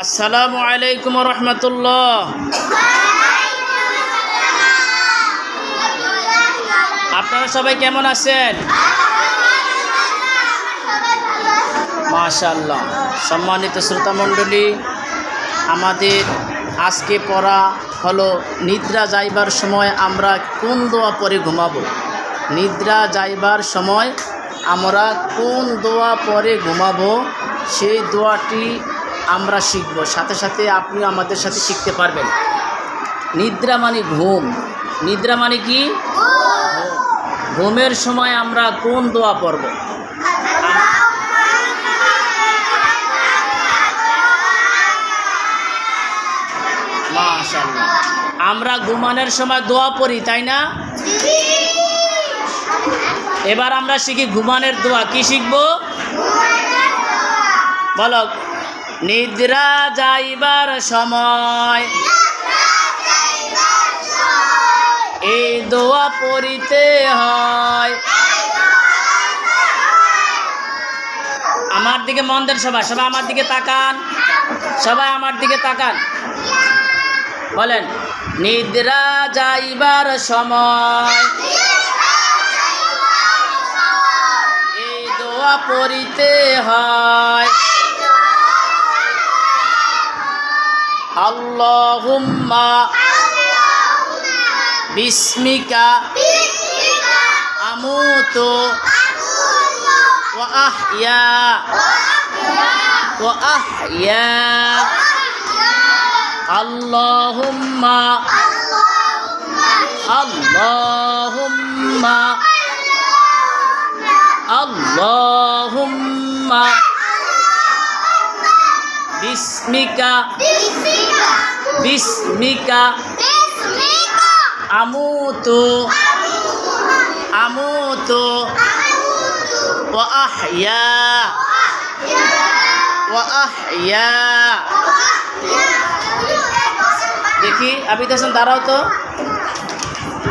আসসালামু আলাইকুম রহমতুল্লাহ। আপনারা সবাই কেমন আছেন? মাশাআল্লাহ। সম্মানিত শ্রোতা মণ্ডলী, আমাদের আজকে পড়া হলো নিদ্রা যাইবার সময় আমরা কোন দোয়া পড়ে ঘুমাবো। নিদ্রা যাইবার সময় আমরা কোন দোয়া পড়ে ঘুমাবো সেই দোয়াটি আমরা শিখব। সাথে সাথে আপনিও আমাদের সাথে শিখতে পারবেন। নিদ্রা মানে ঘুম। নিদ্রা মানে কি? ঘুমের সময় আমরা কোন দোয়া পড়ব? মাশাআল্লাহ। আমরা ঘুমানোর সময় দোয়া পড়ি, তাই না? এবার আমরা শিখি ঘুমানোর দোয়া। কি শিখব? বলো। নিদ্রা যাইবার সময় এই দোয়া পড়িতে হয়। আমার দিকে মন দেন সবাই, সবাই আমার দিকে তাকান, সবাই আমার দিকে তাকান। বলেন, নিদ্রা যাইবার সময় এই দোয়া পড়িতে হয়। আল্লাহুম্মা বিসমিকা আমুতু ওয়া আহইয়া আল্লাহুম্মা আল্লাহুম্মা আল্লাহুম্মা বিসমিকা বিসমিকা আমুতু আমুতু ওয়া আহইয়া দেখি আবিদ হাসান, দাঁড়াও তো।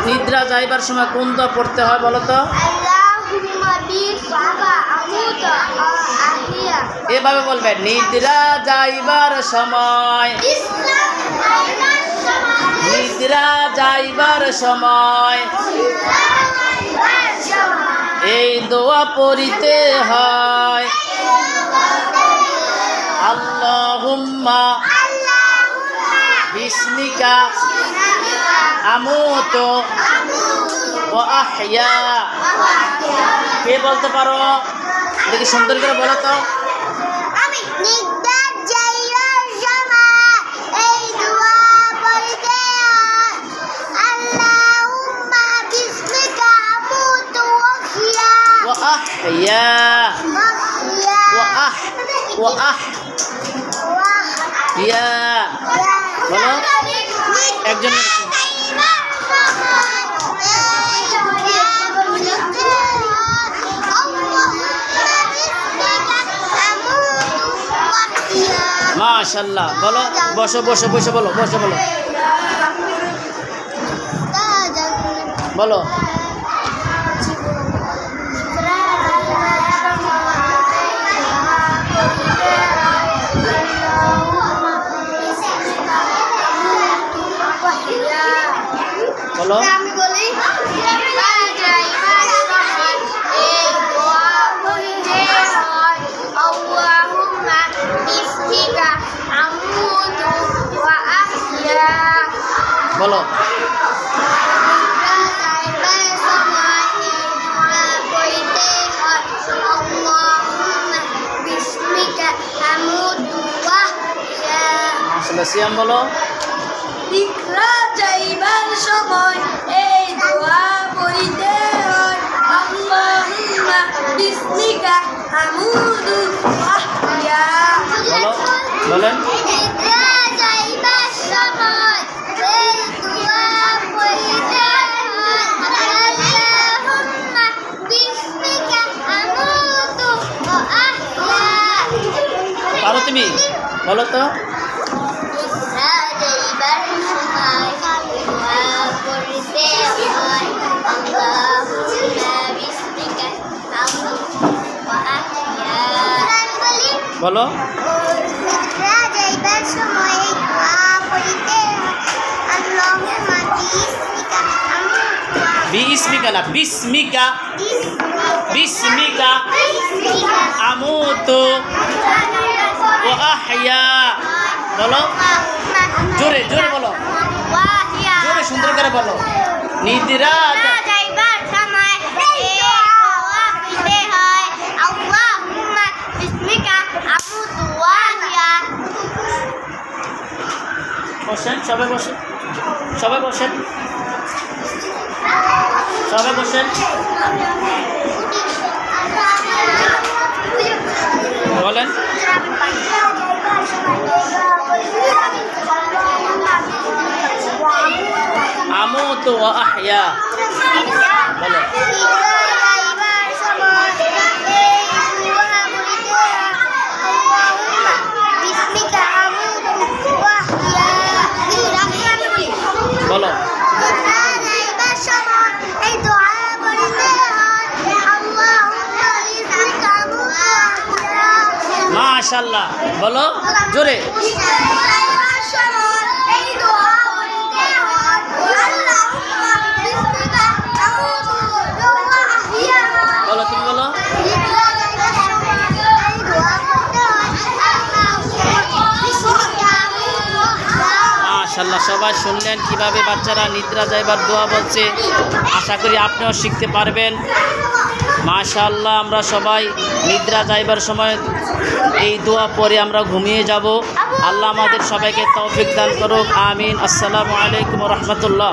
নিদ্রা যাইবার সময় কোন দোয়া পড়তে হয় বলো তো? এভাবে বলবেন, নিদ্রা যাইবার সময়, নিদ্রা যাইবার সময় এই দোয়া পড়িতে হয়। আল্লাহুম্মা বিসমিকা আমুতু ওয়া আহইয়া। কে বলতে পারো? দেখি সুন্দর করে বলো তো। বলো একজন। মাশাআল্লাহ। বলো, বসো বসো বসে বলো, বসে বলো, বলো। বলো। আমি বলি, বলো। সিয়াম বলো। নিদ্রা যাইবার সময় এই দোয়া পড়িতে হয়। আল্লাহুম্মা বিসমিকা আমুতু ওয়া আহইয়া। বলো, বলেন। নিদ্রা যাইবার সময় এই দোয়া পড়িতে হয়। আল্লাহুম্মা বিসমিকা আমুতু ওয়া আহইয়া। পারো তুমি? বলো তো। বলো। বিস্মিকা না, বিস্মিকা, বিস্মিকা আমুতু ওয়া আহইয়া। বলো জোরে জোরে বলো, জোরে সুন্দর করে বলো। নিদ্রা যাইবার সময় এই দোয়া পড়তে হয়, আল্লাহুম্মা বিসমিকা আমুতু ওয়া আহইয়া। বসেন, সবাই বসেন, সবাই বসেন, সবাই বসেন। বলেন আমুতু ওয়া আহইয়া। বলো বলো মাশাআল্লাহ। বলো জোরে বলো, তুমি বলো। মাশাআল্লাহ, সবাই শুনলেন কিভাবে বাচ্চারা নিদ্রা যাইবার দোয়া বলছে। আশা করি আপনিও শিখতে পারবেন। মাশাআল্লাহ, আমরা সবাই নিদ্রা যাইবার সময় এই দোয়া পরে আমরা ঘুমিয়ে যাব। আল্লাহ আমাদের সবাইকে তৌফিক দান করুক, আমিন। আসসালামু আলাইকুম ওয়া রাহমাতুল্লাহ।